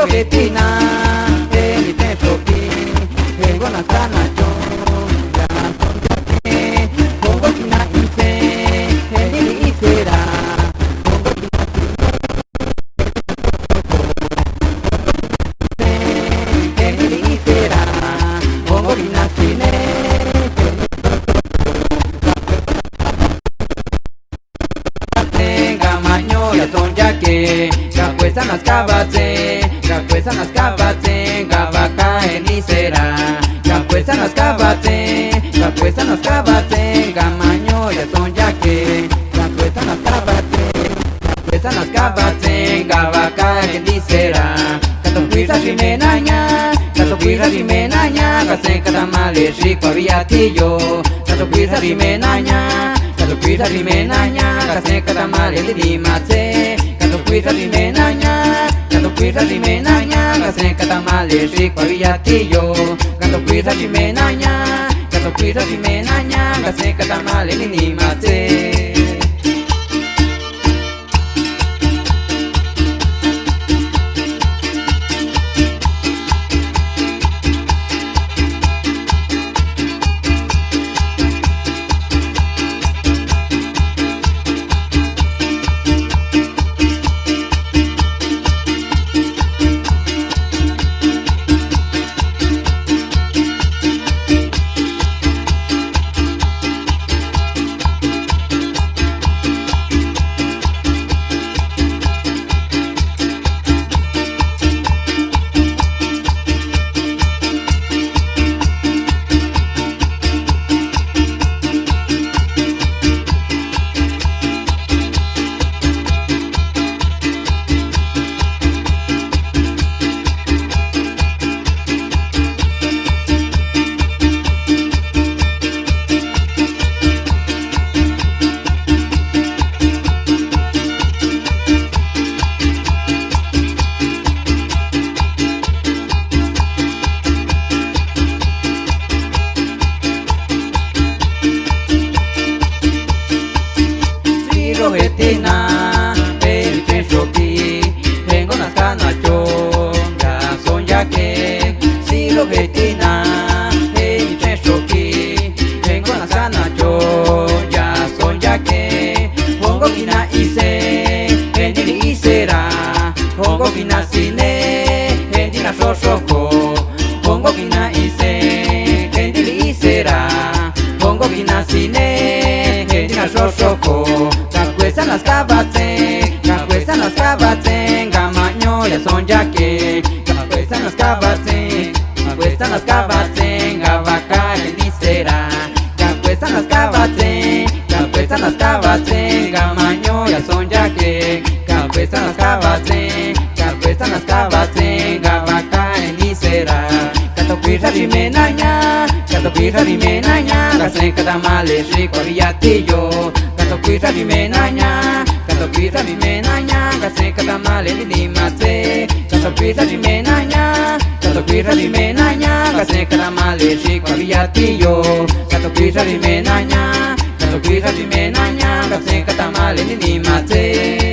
Betina, mi templo aquí, vengo a cana yo, ya sonjake, pongo tina inse, el isera, pongo tina el isera, pongo tina cine, gamaño ya sonjake, capuesa nas cabate, capuesa nas cabate, gavaca elisera, capuesa nas cabate, capuesa nas cabate, gamaño ya sonjake, capuesa nas cabate, capuesa nas cabate, gavaca elisera, catocuisa rimenaña, catocuisa rimenaña, case catamale rico aviatillo, catocuisa rimenaña, catocuisa rimenaña, case catamale lidimace, catocuisa rimenaña, catocuisa rimenaña, case catamale rico aviatillo, catocuisa rimenaña, catocuisa rimenaña, case catamale lidimace. Betina, el Choqui, vengo nas canas yo, ya sonjake. Silo Betina, el Choqui, vengo nas canas yo, ya sonjake. Pongo quina ise, el dili isera, pongo quina cine, el dila sosoco. Pongo quina ise, el dili isera, pongo quina cine, el dila sosoco. Capuesa nas cabate, capuesa nas cabate, gamaño ya sonjake, capuesa nas cabate, capuesa nas cabate, gavaca elisera, capuesa nas cabate, capuesa nas cabate, gamaño ya sonjake, capuesa nas cabate, capuesa nas cabate, gavaca elisera, catocuisa rimenaña, catocuisa rimenaña, case catamale rico aviatillo. Catocuisa rimenaña, catocuisa rimenaña, case catamale lidimace. Catocuisa rimenaña, catocuisa rimenaña, case catamale rico aviatillo. Catocuisa rimenaña, catocuisa rimenaña, case catamale lidimace.